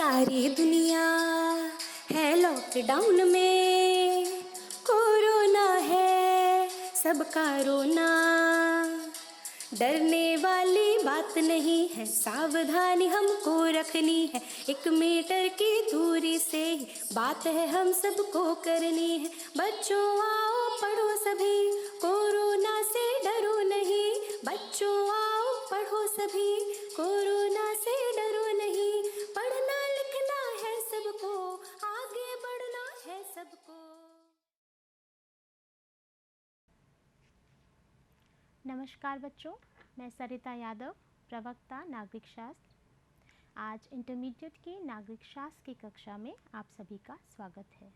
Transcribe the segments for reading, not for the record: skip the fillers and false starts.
सारी दुनिया है लॉकडाउन में, कोरोना है सबका रोना। डरने वाली बात नहीं है, सावधानी हमको रखनी है। 1 मीटर की दूरी से ही बात है हम सबको करनी है। बच्चों आओ पढ़ो सभी, कोरोना से डरो नहीं। बच्चों आओ पढ़ो सभी, कोरोना से डरो नहीं। पढ़ना लिखना है सबको, आगे बढ़ना है सबको। नमस्कार बच्चों, मैं सरिता यादव, प्रवक्ता नागरिक शास्त्र। आज इंटरमीडिएट की नागरिक शास्त्र की कक्षा में आप सभी का स्वागत है।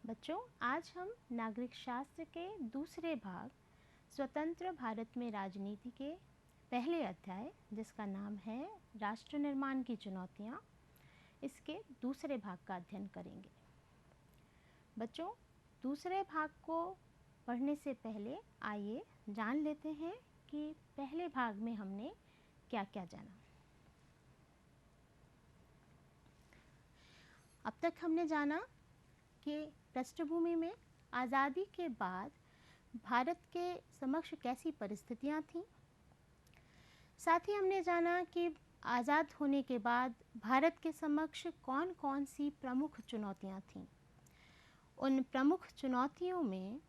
बच्चों, आज हम नागरिक शास्त्र के दूसरे भाग स्वतंत्र भारत में राजनीति के पहले अध्याय, जिसका नाम है राष्ट्र निर्माण की चुनौतियाँ, इसके दूसरे भाग का अध्ययन करेंगे। बच्चों, दूसरे भाग को पढ़ने से पहले आइए जान लेते हैं कि पहले भाग में हमने क्या क्या जाना। अब तक हमने जाना कि पृष्ठभूमि में आज़ादी के बाद भारत के समक्ष कैसी परिस्थितियां थीं। साथ ही हमने जाना कि आज़ाद होने के बाद भारत के समक्ष कौन कौन सी प्रमुख चुनौतियां थीं। उन प्रमुख चुनौतियों में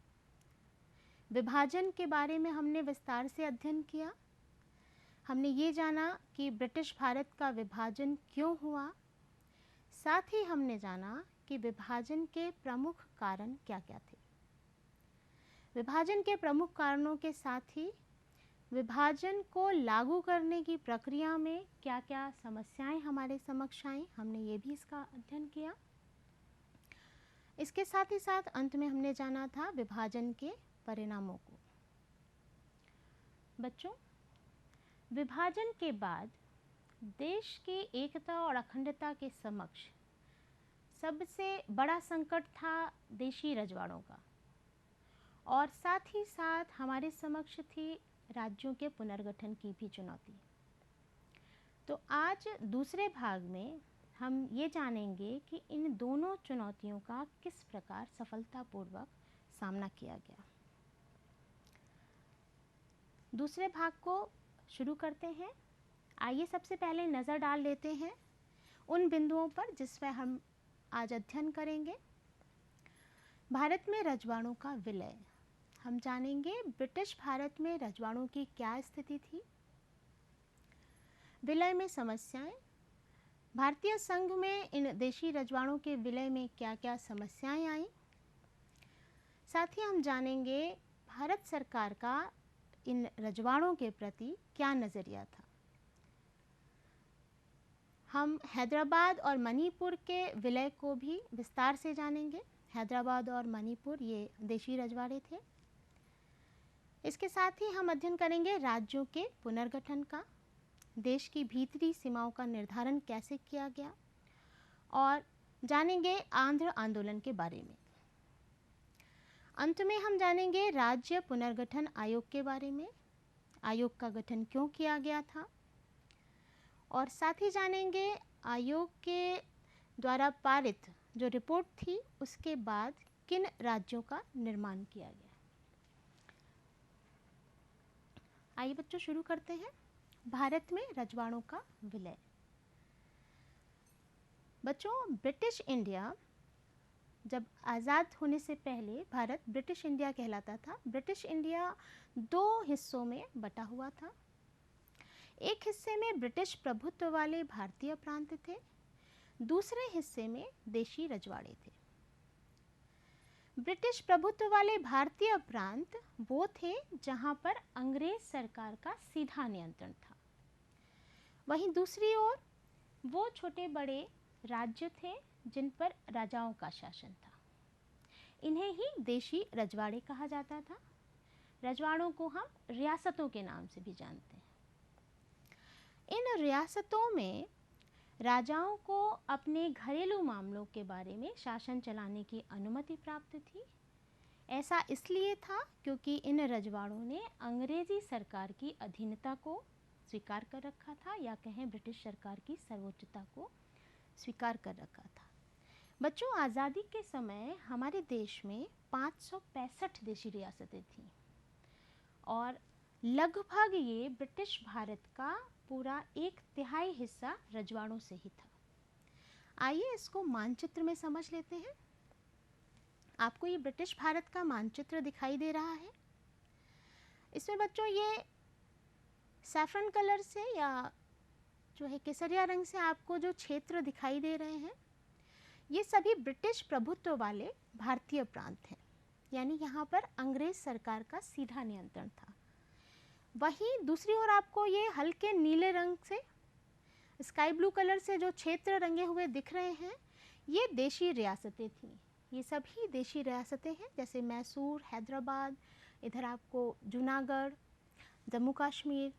विभाजन के बारे में हमने विस्तार से अध्ययन किया। हमने ये जाना कि ब्रिटिश भारत का विभाजन क्यों हुआ। साथ ही हमने जाना कि विभाजन के प्रमुख कारण क्या क्या थे। विभाजन के प्रमुख कारणों के साथ ही विभाजन को लागू करने की प्रक्रिया में क्या क्या समस्याएं हमारे समक्ष आईं, हमने ये भी इसका अध्ययन किया। इसके साथ ही साथ अंत में हमने जाना था विभाजन के परिणामों को। बच्चों, विभाजन के बाद देश की एकता और अखंडता के समक्ष सबसे बड़ा संकट था देशी रजवाड़ों का, और साथ ही साथ हमारे समक्ष थी राज्यों के पुनर्गठन की भी चुनौती। तो आज दूसरे भाग में हम ये जानेंगे कि इन दोनों चुनौतियों का किस प्रकार सफलतापूर्वक सामना किया गया। दूसरे भाग को शुरू करते हैं। आइए सबसे पहले नज़र डाल लेते हैं उन बिंदुओं पर जिस पर हम आज अध्ययन करेंगे। भारत में रजवाड़ों का विलय। हम जानेंगे ब्रिटिश भारत में रजवाड़ों की क्या स्थिति थी, विलय में समस्याएं, भारतीय संघ में इन देशी रजवाड़ों के विलय में क्या क्या समस्याएं आईं। साथ ही हम जानेंगे भारत सरकार का इन रजवाड़ों के प्रति क्या नज़रिया था। हम हैदराबाद और मणिपुर के विलय को भी विस्तार से जानेंगे। हैदराबाद और मणिपुर ये देशी रजवाड़े थे। इसके साथ ही हम अध्ययन करेंगे राज्यों के पुनर्गठन का, देश की भीतरी सीमाओं का निर्धारण कैसे किया गया, और जानेंगे आंध्र आंदोलन के बारे में। अंत में हम जानेंगे राज्य पुनर्गठन आयोग के बारे में, आयोग का गठन क्यों किया गया था, और साथ ही जानेंगे आयोग के द्वारा पारित जो रिपोर्ट थी उसके बाद किन राज्यों का निर्माण किया गया। आइए बच्चों शुरू करते हैं। भारत में रजवाड़ों का विलय। बच्चों, ब्रिटिश इंडिया जब आज़ाद होने से पहले भारत ब्रिटिश इंडिया कहलाता था। ब्रिटिश इंडिया 2 हिस्सों में बटा हुआ था। एक हिस्से में ब्रिटिश प्रभुत्व वाले भारतीय प्रांत थे, दूसरे हिस्से में देशी रजवाड़े थे। ब्रिटिश प्रभुत्व वाले भारतीय प्रांत वो थे जहां पर अंग्रेज सरकार का सीधा नियंत्रण था। वहीं दूसरी ओर वो छोटे बड़े राज्य थे जिन पर राजाओं का शासन था। इन्हें ही देशी रजवाड़े कहा जाता था। रजवाड़ों को हम रियासतों के नाम से भी जानते हैं। इन रियासतों में राजाओं को अपने घरेलू मामलों के बारे में शासन चलाने की अनुमति प्राप्त थी। ऐसा इसलिए था क्योंकि इन रजवाड़ों ने अंग्रेजी सरकार की अधीनता को स्वीकार कर रखा था, या कहें ब्रिटिश सरकार की सर्वोच्चता को स्वीकार कर रखा था। बच्चों, आज़ादी के समय हमारे देश में 565 देशी रियासतें थीं और लगभग ये ब्रिटिश भारत का पूरा 1/3 हिस्सा रजवाड़ों से ही था। आइए इसको मानचित्र में समझ लेते हैं। आपको ये ब्रिटिश भारत का मानचित्र दिखाई दे रहा है। इसमें बच्चों ये सैफरन कलर से या जो है केसरिया रंग से आपको जो क्षेत्र दिखाई दे रहे हैं, ये सभी ब्रिटिश प्रभुत्व वाले भारतीय प्रांत हैं, यानी यहाँ पर अंग्रेज सरकार का सीधा नियंत्रण था। वहीं दूसरी ओर आपको ये हल्के नीले रंग से, स्काई ब्लू कलर से जो क्षेत्र रंगे हुए दिख रहे हैं, ये देशी रियासतें थीं। ये सभी देशी रियासतें हैं, जैसे मैसूर, हैदराबाद, इधर आपको जूनागढ़, जम्मू कश्मीर,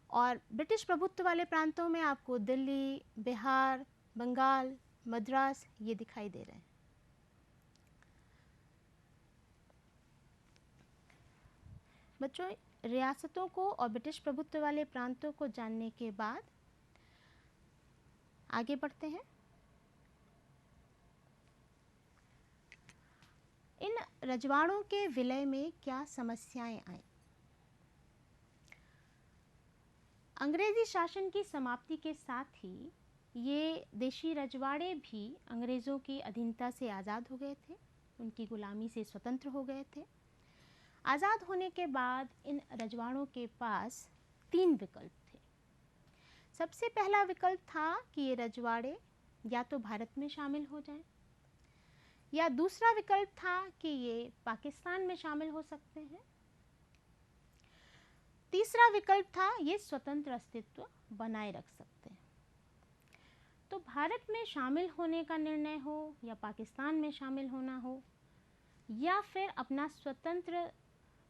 और ब्रिटिश प्रभुत्व वाले प्रांतों में आपको दिल्ली, बिहार, बंगाल, मद्रास ये दिखाई दे रहे हैं। बच्चों, रियासतों को और ब्रिटिश प्रभुत्व वाले प्रांतों को जानने के बाद आगे बढ़ते हैं। इन रजवाड़ों के विलय में क्या समस्याएं आई? अंग्रेजी शासन की समाप्ति के साथ ही ये देशी रजवाड़े भी अंग्रेज़ों की अधीनता से आज़ाद हो गए थे, उनकी गुलामी से स्वतंत्र हो गए थे। आज़ाद होने के बाद इन रजवाड़ों के पास 3 विकल्प थे। सबसे पहला विकल्प था कि ये रजवाड़े या तो भारत में शामिल हो जाएं, या दूसरा विकल्प था कि ये पाकिस्तान में शामिल हो सकते हैं, तीसरा विकल्प था ये स्वतंत्र अस्तित्व बनाए रख सकते हैं। तो भारत में शामिल होने का निर्णय हो या पाकिस्तान में शामिल होना हो या फिर अपना स्वतंत्र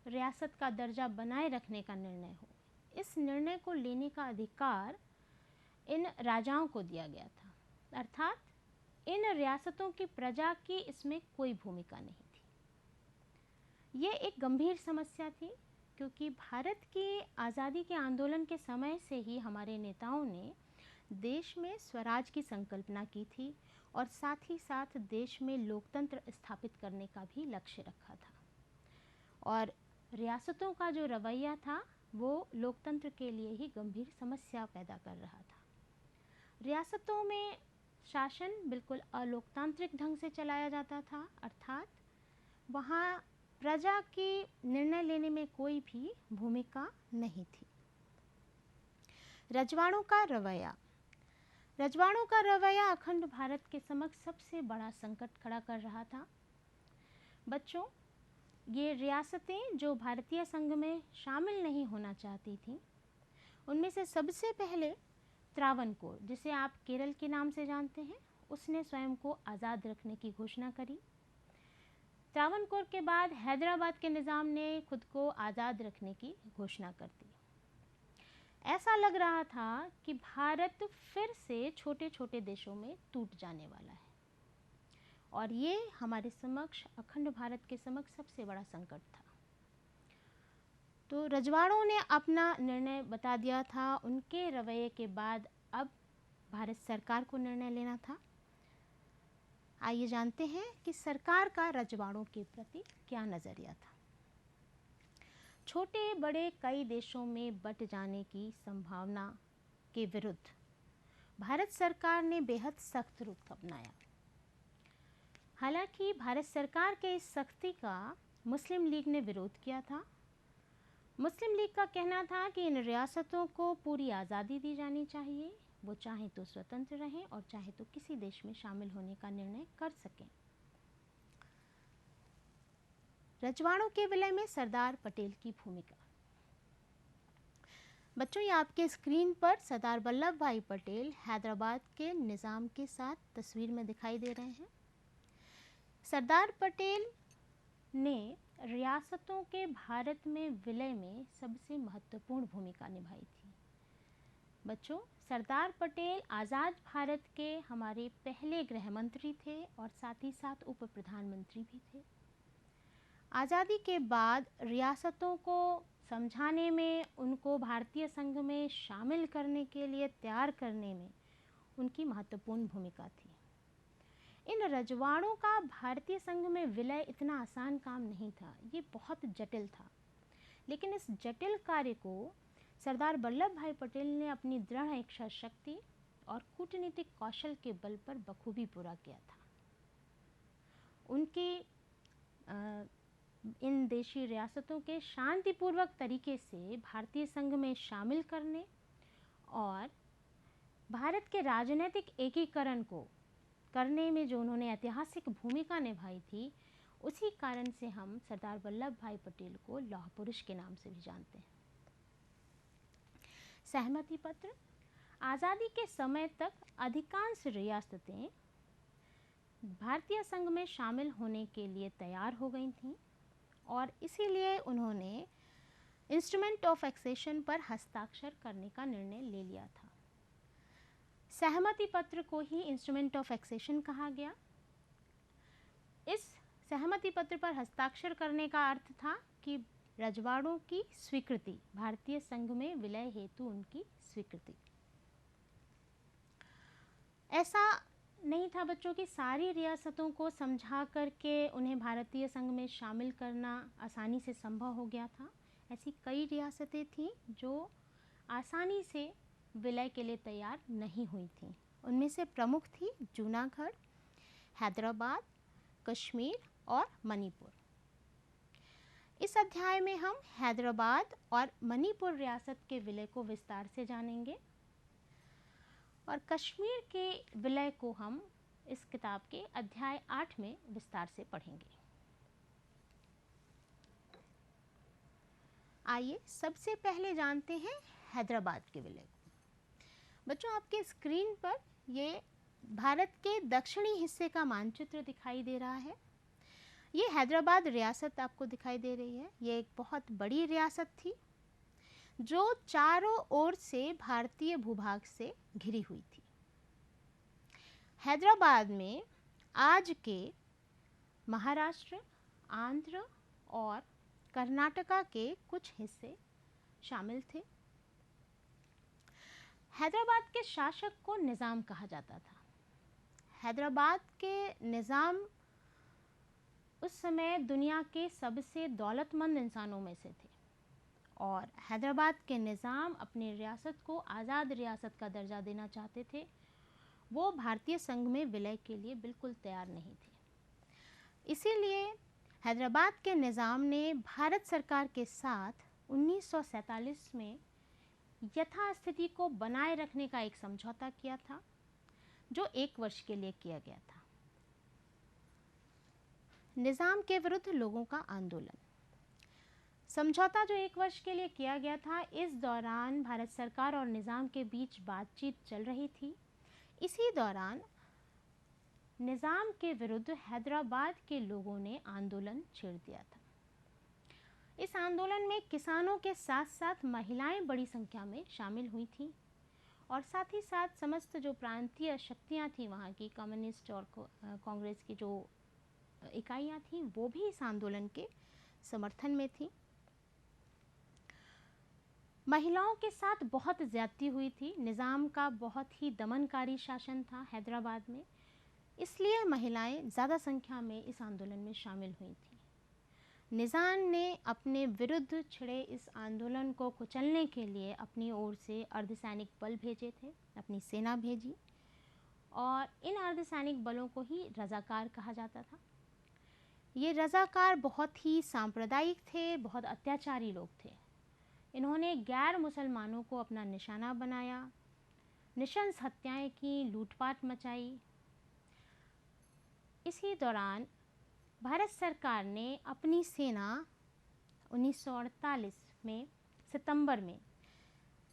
रियासत का दर्जा बनाए रखने का निर्णय हो, इस निर्णय को लेने का अधिकार इन राजाओं को दिया गया था। अर्थात इन रियासतों की प्रजा की इसमें कोई भूमिका नहीं थी। ये एक गंभीर समस्या थी, क्योंकि भारत की आज़ादी के आंदोलन के समय से ही हमारे नेताओं ने देश में स्वराज की संकल्पना की थी और साथ ही साथ देश में लोकतंत्र स्थापित करने का भी लक्ष्य रखा था। और रियासतों का जो रवैया था वो लोकतंत्र के लिए ही गंभीर समस्या पैदा कर रहा था। रियासतों में शासन बिल्कुल अलोकतांत्रिक ढंग से चलाया जाता था, अर्थात वहाँ प्रजा की निर्णय लेने में कोई भी भूमिका नहीं थी। रजवाड़ों का रवैया। रजवाड़ों का रवैया अखंड भारत के समक्ष सबसे बड़ा संकट खड़ा कर रहा था। बच्चों, ये रियासतें जो भारतीय संघ में शामिल नहीं होना चाहती थीं, उनमें से सबसे पहले त्रावणकोर, जिसे आप केरल के नाम से जानते हैं, उसने स्वयं को आज़ाद रखने की घोषणा करी। त्रावणकोर के बाद हैदराबाद के निज़ाम ने खुद को आज़ाद रखने की घोषणा कर दी। ऐसा लग रहा था कि भारत फिर से छोटे छोटे देशों में टूट जाने वाला है, और ये हमारे समक्ष, अखंड भारत के समक्ष सबसे बड़ा संकट था। तो रजवाड़ों ने अपना निर्णय बता दिया था। उनके रवैये के बाद अब भारत सरकार को निर्णय लेना था। आइए जानते हैं कि सरकार का रजवाड़ों के प्रति क्या नज़रिया था। छोटे बड़े कई देशों में बट जाने की संभावना के विरुद्ध भारत सरकार ने बेहद सख्त रुख अपनाया। हालांकि भारत सरकार के इस सख्ती का मुस्लिम लीग ने विरोध किया था। मुस्लिम लीग का कहना था कि इन रियासतों को पूरी आज़ादी दी जानी चाहिए, वो चाहे तो स्वतंत्र रहें और चाहे तो किसी देश में शामिल होने का निर्णय कर सकें। रजवाड़ों के विलय में सरदार पटेल की भूमिका। बच्चों, ये आपके स्क्रीन पर सरदार वल्लभ भाई पटेल हैदराबाद के निज़ाम के साथ तस्वीर में दिखाई दे रहे हैं। सरदार पटेल ने रियासतों के भारत में विलय में सबसे महत्वपूर्ण भूमिका निभाई थी। बच्चों, सरदार पटेल आज़ाद भारत के हमारे पहले गृह मंत्री थे और साथ ही साथ उप प्रधानमंत्री भी थे। आज़ादी के बाद रियासतों को समझाने में, उनको भारतीय संघ में शामिल करने के लिए तैयार करने में उनकी महत्वपूर्ण भूमिका थी। इन रजवाड़ों का भारतीय संघ में विलय इतना आसान काम नहीं था, ये बहुत जटिल था। लेकिन इस जटिल कार्य को सरदार वल्लभ भाई पटेल ने अपनी दृढ़ इच्छा शक्ति और कूटनीतिक कौशल के बल पर बखूबी पूरा किया था। उनकी इन देशी रियासतों के शांतिपूर्वक तरीके से भारतीय संघ में शामिल करने और भारत के राजनीतिक एकीकरण को करने में जो उन्होंने ऐतिहासिक भूमिका निभाई थी, उसी कारण से हम सरदार वल्लभ भाई पटेल को लौह पुरुष के नाम से भी जानते हैं। सहमति पत्र। आज़ादी के समय तक अधिकांश रियासतें भारतीय संघ में शामिल होने के लिए तैयार हो गई थीं और इसीलिए उन्होंने इंस्ट्रूमेंट ऑफ एक्सेशन पर हस्ताक्षर करने का निर्णय ले लिया था। सहमति पत्र को ही इंस्ट्रूमेंट ऑफ एक्सेशन कहा गया। इस सहमति पत्र पर हस्ताक्षर करने का अर्थ था कि रजवाड़ों की स्वीकृति, भारतीय संघ में विलय हेतु उनकी स्वीकृति। ऐसा नहीं था बच्चों की सारी रियासतों को समझा करके उन्हें भारतीय संघ में शामिल करना आसानी से संभव हो गया था। ऐसी कई रियासतें थीं जो आसानी से विलय के लिए तैयार नहीं हुई थीं। उनमें से प्रमुख थी जूनागढ़, हैदराबाद, कश्मीर और मणिपुर। इस अध्याय में हम हैदराबाद और मणिपुर रियासत के विलय को विस्तार से जानेंगे और कश्मीर के विलय को हम इस किताब के अध्याय 8 में विस्तार से पढ़ेंगे। आइए सबसे पहले जानते हैं हैदराबाद के विलय को। बच्चों, आपके स्क्रीन पर ये भारत के दक्षिणी हिस्से का मानचित्र दिखाई दे रहा है। ये हैदराबाद रियासत आपको दिखाई दे रही है। ये एक बहुत बड़ी रियासत थी जो चारों ओर से भारतीय भूभाग से घिरी हुई थी। हैदराबाद में आज के महाराष्ट्र, आंध्र और कर्नाटका के कुछ हिस्से शामिल थे। हैदराबाद के शासक को निज़ाम कहा जाता था। हैदराबाद के निज़ाम उस समय दुनिया के सबसे दौलतमंद इंसानों में से थे और हैदराबाद के निज़ाम अपनी रियासत को आज़ाद रियासत का दर्जा देना चाहते थे। वो भारतीय संघ में विलय के लिए बिल्कुल तैयार नहीं थे। इसीलिए हैदराबाद के निज़ाम ने भारत सरकार के साथ 1947 में यथास्थिति को बनाए रखने का एक समझौता किया था जो 1 वर्ष के लिए किया गया था। निज़ाम के विरुद्ध लोगों का आंदोलन। समझौता जो 1 वर्ष के लिए किया गया था, इस दौरान भारत सरकार और निज़ाम के बीच बातचीत चल रही थी। इसी दौरान निज़ाम के विरुद्ध हैदराबाद के लोगों ने आंदोलन छेड़ दिया था। इस आंदोलन में किसानों के साथ साथ महिलाएं बड़ी संख्या में शामिल हुई थीं और साथ ही साथ समस्त जो प्रांतीय शक्तियां थीं, वहाँ की कम्युनिस्ट और कांग्रेस की जो इकाइयां थीं, वो भी इस आंदोलन के समर्थन में थीं। महिलाओं के साथ बहुत ज़्यादती हुई थी। निज़ाम का बहुत ही दमनकारी शासन था हैदराबाद में, इसलिए महिलाएं ज़्यादा संख्या में इस आंदोलन में शामिल हुई थीं। निज़ाम ने अपने विरुद्ध छिड़े इस आंदोलन को कुचलने के लिए अपनी ओर से अर्धसैनिक बल भेजे थे, अपनी सेना भेजी और इन अर्धसैनिक बलों को ही रज़ाकार कहा जाता था। ये रज़ाकार बहुत ही सांप्रदायिक थे, बहुत अत्याचारी लोग थे। इन्होंने गैर मुसलमानों को अपना निशाना बनाया, निशंस हत्याएं की, लूटपाट मचाई। इसी दौरान भारत सरकार ने अपनी सेना 1948 में सितंबर में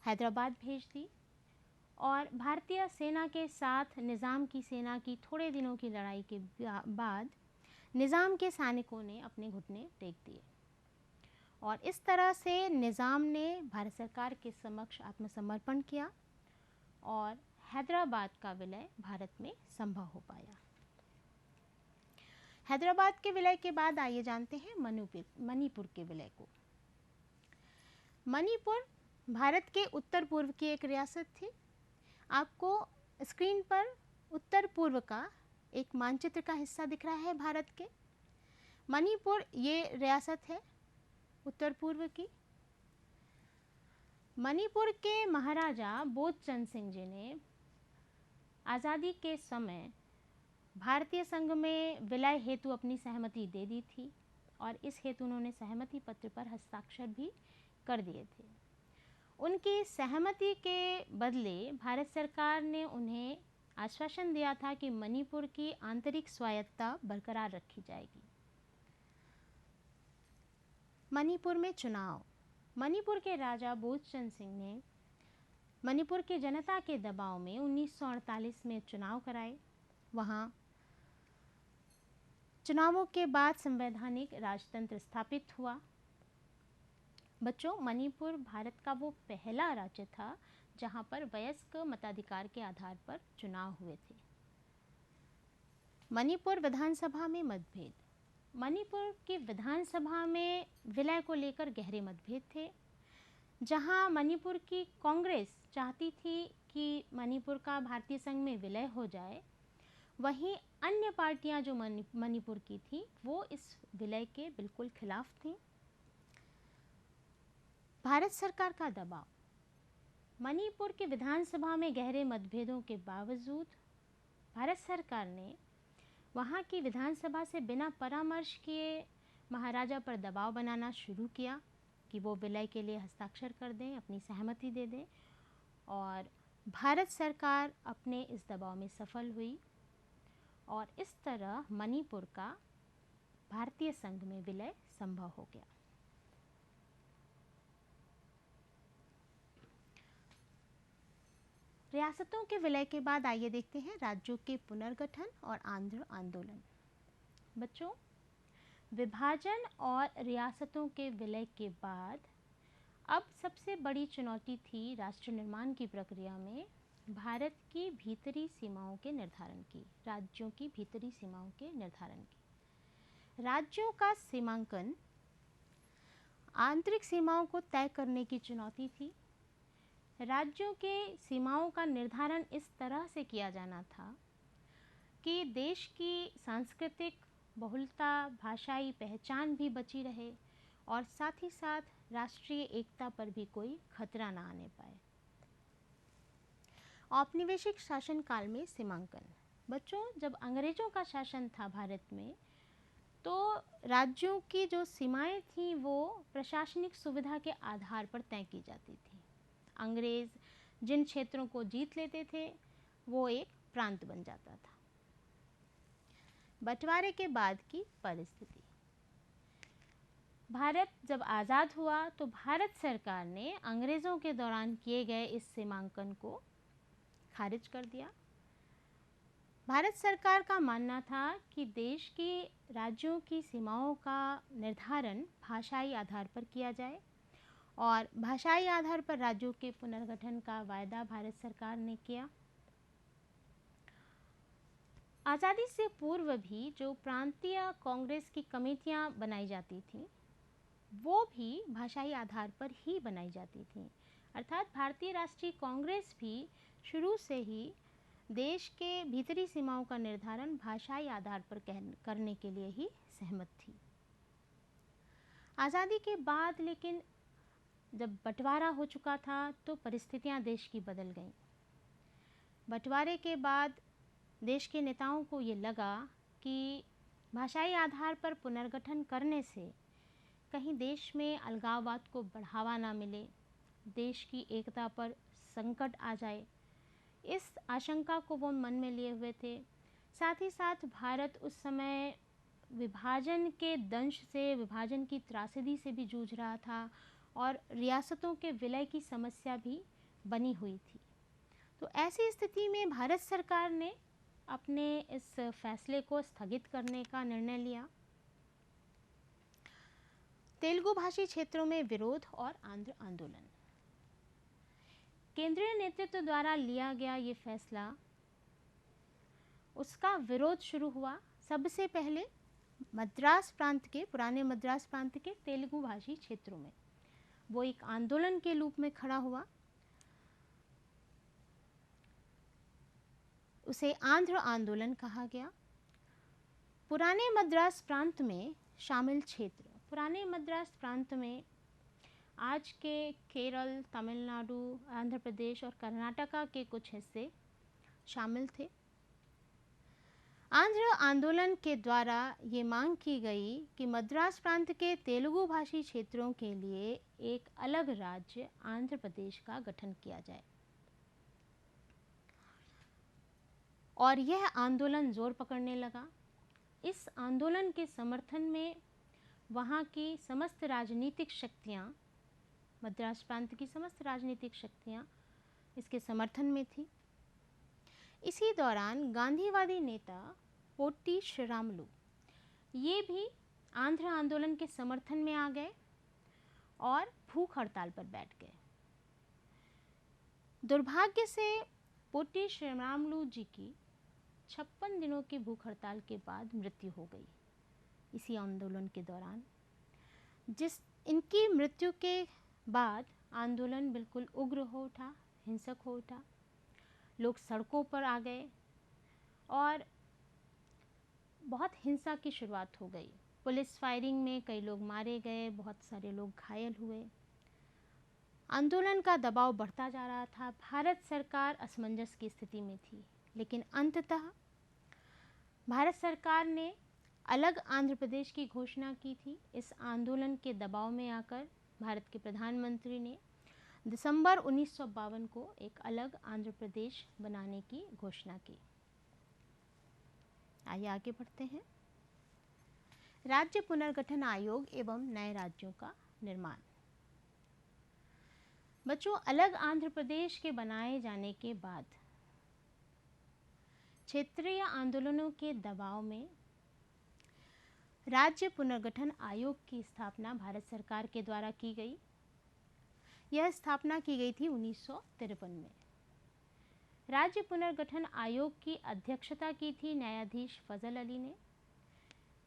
हैदराबाद भेज दी और भारतीय सेना के साथ निज़ाम की सेना की थोड़े दिनों की लड़ाई के बाद निज़ाम के सैनिकों ने अपने घुटने टेक दिए और इस तरह से निज़ाम ने भारत सरकार के समक्ष आत्मसमर्पण किया और हैदराबाद का विलय भारत में संभव हो पाया। हैदराबाद के विलय के बाद आइए जानते हैं मणिपुर के विलय को। मणिपुर भारत के उत्तर पूर्व की एक रियासत थी। आपको स्क्रीन पर उत्तर पूर्व का एक मानचित्र का हिस्सा दिख रहा है भारत के। मणिपुर ये रियासत है उत्तर पूर्व की। मणिपुर के महाराजा बोधचंद सिंह जी ने आज़ादी के समय भारतीय संघ में विलय हेतु अपनी सहमति दे दी थी और इस हेतु उन्होंने सहमति पत्र पर हस्ताक्षर भी कर दिए थे। उनकी सहमति के बदले भारत सरकार ने उन्हें आश्वासन दिया था कि मणिपुर की आंतरिक स्वायत्तता बरकरार रखी जाएगी। मणिपुर में चुनाव। मणिपुर के राजा बोधचंद सिंह ने मणिपुर की जनता के दबाव में 1948 में चुनाव कराए। वहाँ चुनावों के बाद संवैधानिक राजतंत्र स्थापित हुआ। बच्चों, मणिपुर भारत का वो पहला राज्य था जहाँ पर वयस्क मताधिकार के आधार पर चुनाव हुए थे। मणिपुर विधानसभा में मतभेद। मणिपुर की विधानसभा में विलय को लेकर गहरे मतभेद थे। जहां मणिपुर की कांग्रेस चाहती थी कि मणिपुर का भारतीय संघ में विलय हो जाए, वहीं अन्य पार्टियां जो मणिपुर की थी वो इस विलय के बिल्कुल खिलाफ थीं। भारत सरकार का दबाव। मणिपुर की विधानसभा में गहरे मतभेदों के बावजूद भारत सरकार ने वहाँ की विधानसभा से बिना परामर्श किए महाराजा पर दबाव बनाना शुरू किया कि वो विलय के लिए हस्ताक्षर कर दें, अपनी सहमति दे दें, और भारत सरकार अपने इस दबाव में सफल हुई और इस तरह मणिपुर का भारतीय संघ में विलय संभव हो गया। रियासतों के विलय के बाद आइए देखते हैं राज्यों के पुनर्गठन और आंध्र आंदोलन। बच्चों, विभाजन और रियासतों के विलय के बाद अब सबसे बड़ी चुनौती थी राष्ट्र निर्माण की प्रक्रिया में भारत की भीतरी सीमाओं के निर्धारण की, राज्यों की भीतरी सीमाओं के निर्धारण की। राज्यों का सीमांकन आंतरिक सीमाओं को तय करने की चुनौती थी। राज्यों के सीमाओं का निर्धारण इस तरह से किया जाना था कि देश की सांस्कृतिक बहुलता, भाषाई पहचान भी बची रहे और साथ ही साथ राष्ट्रीय एकता पर भी कोई खतरा ना आने पाए। औपनिवेशिक शासन काल में सीमांकन। बच्चों, जब अंग्रेजों का शासन था भारत में तो राज्यों की जो सीमाएं थीं वो प्रशासनिक सुविधा के आधार पर तय की जाती थी। अंग्रेज जिन क्षेत्रों को जीत लेते थे वो एक प्रांत बन जाता था। बंटवारे के बाद की परिस्थिति। भारत जब आज़ाद हुआ तो भारत सरकार ने अंग्रेज़ों के दौरान किए गए इस सीमांकन को खारिज कर दिया। भारत सरकार का मानना था कि देश की राज्यों की सीमाओं का निर्धारण भाषाई आधार पर किया जाए और भाषाई आधार पर राज्यों के पुनर्गठन का वायदा भारत सरकार ने किया। आज़ादी से पूर्व भी जो प्रांतीय कांग्रेस की कमेटियां बनाई जाती थीं वो भी भाषाई आधार पर ही बनाई जाती थीं, अर्थात भारतीय राष्ट्रीय कांग्रेस भी शुरू से ही देश के भीतरी सीमाओं का निर्धारण भाषाई आधार पर करने के लिए ही सहमत थी। आज़ादी के बाद लेकिन जब बंटवारा हो चुका था तो परिस्थितियां देश की बदल गईं। बंटवारे के बाद देश के नेताओं को ये लगा कि भाषाई आधार पर पुनर्गठन करने से कहीं देश में अलगाववाद को बढ़ावा ना मिले, देश की एकता पर संकट आ जाए, इस आशंका को वो मन में लिए हुए थे। साथ ही साथ भारत उस समय विभाजन के दंश से, विभाजन की त्रासदी से भी जूझ रहा था और रियासतों के विलय की समस्या भी बनी हुई थी। तो ऐसी स्थिति में भारत सरकार ने अपने इस फैसले को स्थगित करने का निर्णय लिया। तेलुगु भाषी क्षेत्रों में विरोध और आंध्र आंदोलन। केंद्रीय नेतृत्व द्वारा लिया गया ये फैसला, उसका विरोध शुरू हुआ सबसे पहले मद्रास प्रांत के, पुराने मद्रास प्रांत के तेलुगु भाषी क्षेत्रों में। वो एक आंदोलन के रूप में खड़ा हुआ। उसे आंध्र आंदोलन कहा गया। पुराने मद्रास प्रांत में शामिल क्षेत्र, पुराने मद्रास प्रांत में आज के केरल, तमिलनाडु, आंध्र प्रदेश और कर्नाटका के कुछ हिस्से शामिल थे। आंध्र आंदोलन के द्वारा ये मांग की गई कि मद्रास प्रांत के तेलुगु भाषी क्षेत्रों के लिए एक अलग राज्य आंध्र प्रदेश का गठन किया जाए, और यह आंदोलन जोर पकड़ने लगा। इस आंदोलन के समर्थन में वहाँ की समस्त राजनीतिक शक्तियाँ, मद्रास प्रांत की समस्त राजनीतिक शक्तियाँ इसके समर्थन में थी। इसी दौरान गांधीवादी नेता पोट्टी श्रीरामुलु ये भी आंध्र आंदोलन के समर्थन में आ गए और भूख हड़ताल पर बैठ गए। दुर्भाग्य से पोट्टी श्रीरामुलु जी की 56 दिनों की भूख हड़ताल के बाद मृत्यु हो गई इसी आंदोलन के दौरान। इनकी मृत्यु के बाद आंदोलन बिल्कुल उग्र हो उठा, हिंसक हो उठा। लोग सड़कों पर आ गए और बहुत हिंसा की शुरुआत हो गई। पुलिस फायरिंग में कई लोग मारे गए, बहुत सारे लोग घायल हुए। आंदोलन का दबाव बढ़ता जा रहा था। भारत सरकार असमंजस की स्थिति में थी, लेकिन अंततः भारत सरकार ने अलग आंध्र प्रदेश की घोषणा की थी। इस आंदोलन के दबाव में आकर भारत के प्रधानमंत्री ने दिसंबर 1952 को एक अलग आंध्र प्रदेश बनाने की घोषणा की। आइए आगे बढ़ते हैं। राज्य पुनर्गठन आयोग एवं नए राज्यों का निर्माण। बच्चों, अलग आंध्र प्रदेश के बनाए जाने के बाद क्षेत्रीय आंदोलनों के दबाव में राज्य पुनर्गठन आयोग की स्थापना भारत सरकार के द्वारा की गई। यह स्थापना की गई थी 1953 में। राज्य पुनर्गठन आयोग की अध्यक्षता की थी न्यायाधीश फजल अली ने।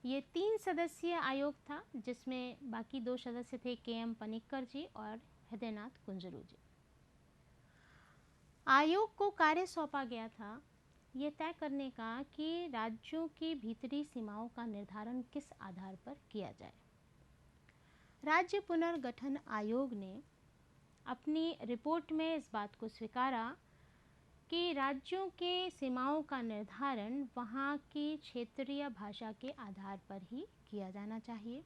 ये 3 सदस्यीय आयोग था, जिसमें बाकी 2 सदस्य थे के.एम. पनिक्कर जी और हृदयनाथ कुंजरू जी। आयोग को कार्य सौंपा गया था ये तय करने का कि राज्यों की भीतरी सीमाओं का निर्धारण किस आधार पर किया जाए। राज्य पुनर्गठन आयोग ने अपनी रिपोर्ट में इस बात को स्वीकारा कि राज्यों के सीमाओं का निर्धारण वहाँ की क्षेत्रीय भाषा के आधार पर ही किया जाना चाहिए,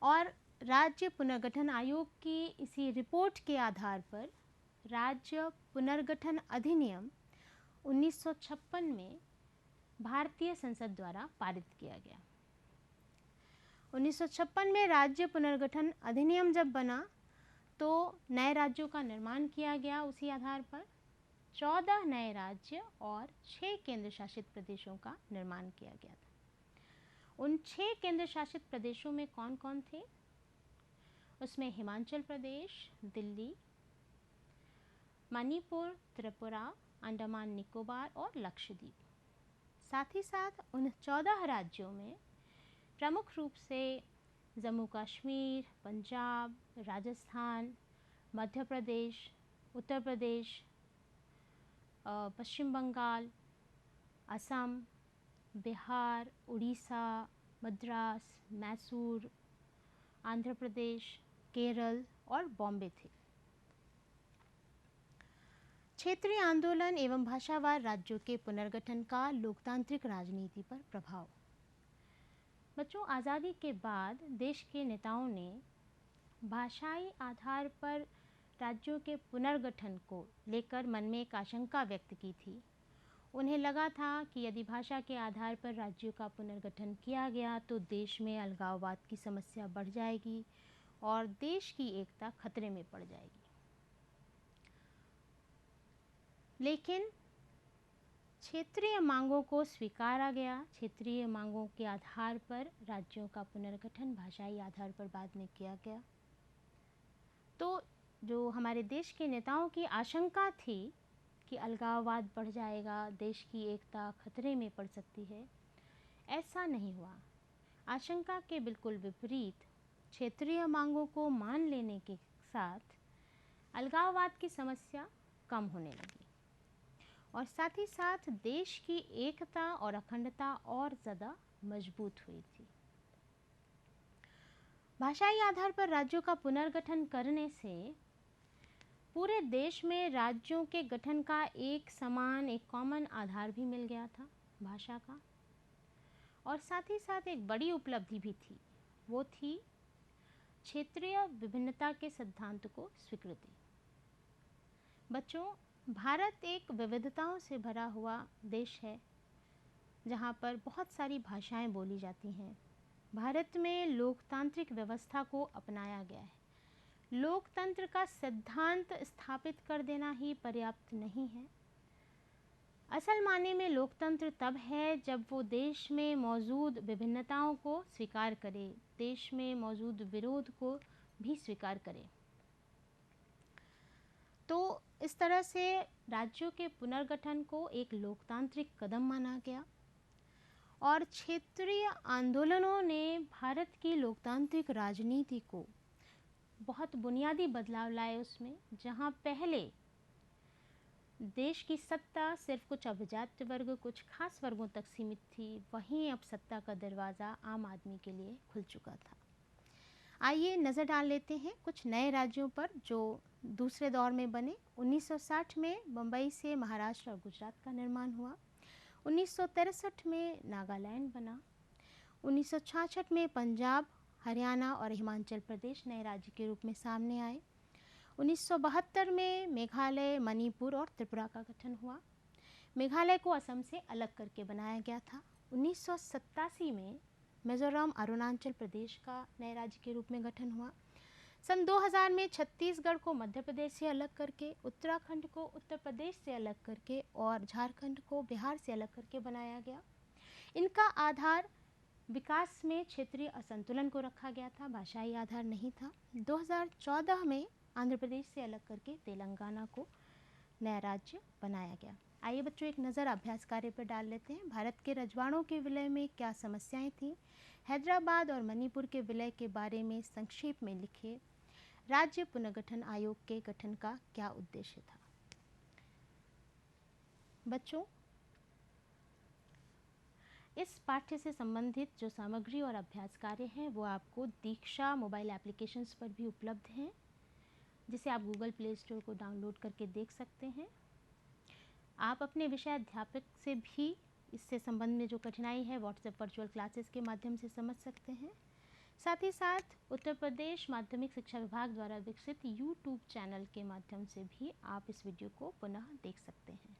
और राज्य पुनर्गठन आयोग की इसी रिपोर्ट के आधार पर राज्य पुनर्गठन अधिनियम 1956 में भारतीय संसद द्वारा पारित किया गया। 1956 में राज्य पुनर्गठन अधिनियम जब बना तो नए राज्यों का निर्माण किया गया। उसी आधार पर 14 नए राज्य और 6 केंद्र शासित प्रदेशों का निर्माण किया गया था। उन 6 केंद्र शासित प्रदेशों में कौन कौन थे? उसमें हिमाचल प्रदेश, दिल्ली, मणिपुर, त्रिपुरा, अंडमान निकोबार और लक्षद्वीप। साथ ही साथ उन 14 राज्यों में प्रमुख रूप से जम्मू कश्मीर, पंजाब, राजस्थान, मध्य प्रदेश, उत्तर प्रदेश, पश्चिम बंगाल, असम, बिहार, उड़ीसा, मद्रास, मैसूर, आंध्र प्रदेश, केरल और बॉम्बे थे। क्षेत्रीय आंदोलन एवं भाषावार राज्यों के पुनर्गठन का लोकतांत्रिक राजनीति पर प्रभाव। बच्चों, आज़ादी के बाद देश के नेताओं ने भाषाई आधार पर राज्यों के पुनर्गठन को लेकर मन में एक आशंका व्यक्त की थी। उन्हें लगा था कि यदि भाषा के आधार पर राज्यों का पुनर्गठन किया गया तो देश में अलगाववाद की समस्या बढ़ जाएगी और देश की एकता खतरे में पड़ जाएगी। लेकिन क्षेत्रीय मांगों को स्वीकारा गया। क्षेत्रीय मांगों के आधार पर राज्यों का पुनर्गठन भाषाई आधार पर बाद में किया गया। तो जो हमारे देश के नेताओं की आशंका थी कि अलगाववाद बढ़ जाएगा, देश की एकता खतरे में पड़ सकती है, ऐसा नहीं हुआ। आशंका के बिल्कुल विपरीत क्षेत्रीय मांगों को मान लेने के साथ अलगाववाद की समस्या कम होने लगी। और साथ ही साथ देश की एकता और अखंडता और ज़्यादा मजबूत हुई थी। भाषाई आधार पर राज्यों का पुनर्गठन करने से पूरे देश में राज्यों के गठन का एक समान, एक कॉमन आधार भी मिल गया था भाषा का। और साथ ही साथ एक बड़ी उपलब्धि भी थी, वो थी क्षेत्रीय विभिन्नता के सिद्धांत को स्वीकृति। बच्चों, भारत एक विविधताओं से भरा हुआ देश है जहाँ पर बहुत सारी भाषाएं बोली जाती हैं। भारत में लोकतांत्रिक व्यवस्था को अपनाया गया है। लोकतंत्र का सिद्धांत स्थापित कर देना ही पर्याप्त नहीं है। असल माने में लोकतंत्र तब है जब वो देश में मौजूद विभिन्नताओं को स्वीकार करे, देश में मौजूद विरोध को भी स्वीकार करे। तो इस तरह से राज्यों के पुनर्गठन को एक लोकतांत्रिक कदम माना गया और क्षेत्रीय आंदोलनों ने भारत की लोकतांत्रिक राजनीति को बहुत बुनियादी बदलाव लाए उसमें। जहाँ पहले देश की सत्ता सिर्फ कुछ अभिजात वर्ग, कुछ खास वर्गों तक सीमित थी, वहीं अब सत्ता का दरवाज़ा आम आदमी के लिए खुल चुका था। आइए नज़र डाल लेते हैं कुछ नए राज्यों पर जो दूसरे दौर में बने। 1960 में मुंबई से महाराष्ट्र और गुजरात का निर्माण हुआ। 1963 में नागालैंड बना। 1966 में पंजाब, हरियाणा और हिमाचल प्रदेश नए राज्य के रूप में सामने आए। 1972 में मेघालय, मणिपुर और त्रिपुरा का गठन हुआ। मेघालय को असम से अलग करके बनाया गया था। 1987 में मिजोरम, अरुणाचल प्रदेश का नए राज्य के रूप में गठन हुआ। सन 2000 में छत्तीसगढ़ को मध्य प्रदेश से अलग करके, उत्तराखंड को उत्तर प्रदेश से अलग करके और झारखंड को बिहार से अलग करके बनाया गया। इनका आधार विकास में क्षेत्रीय असंतुलन को रखा गया था, भाषाई आधार नहीं था। 2014 में आंध्र प्रदेश से अलग करके तेलंगाना को नया राज्य बनाया गया। आइए बच्चों एक नज़र अभ्यास कार्य पर डाल लेते हैं। भारत के रजवाड़ों के विलय में क्या समस्याएं थीं? हैदराबाद और मणिपुर के विलय के बारे में संक्षेप में लिखे। राज्य पुनर्गठन आयोग के गठन का क्या उद्देश्य था? बच्चों, इस पाठ्य से संबंधित जो सामग्री और अभ्यास कार्य हैं वो आपको दीक्षा मोबाइल एप्लीकेशंस पर भी उपलब्ध हैं, जिसे आप गूगल प्ले स्टोर को डाउनलोड करके देख सकते हैं। आप अपने विषय अध्यापक से भी इससे संबंध में जो कठिनाई है व्हाट्सएप वर्चुअल क्लासेस के माध्यम से समझ सकते हैं। साथ ही साथ उत्तर प्रदेश माध्यमिक शिक्षा विभाग द्वारा विकसित यूट्यूब चैनल के माध्यम से भी आप इस वीडियो को पुनः देख सकते हैं।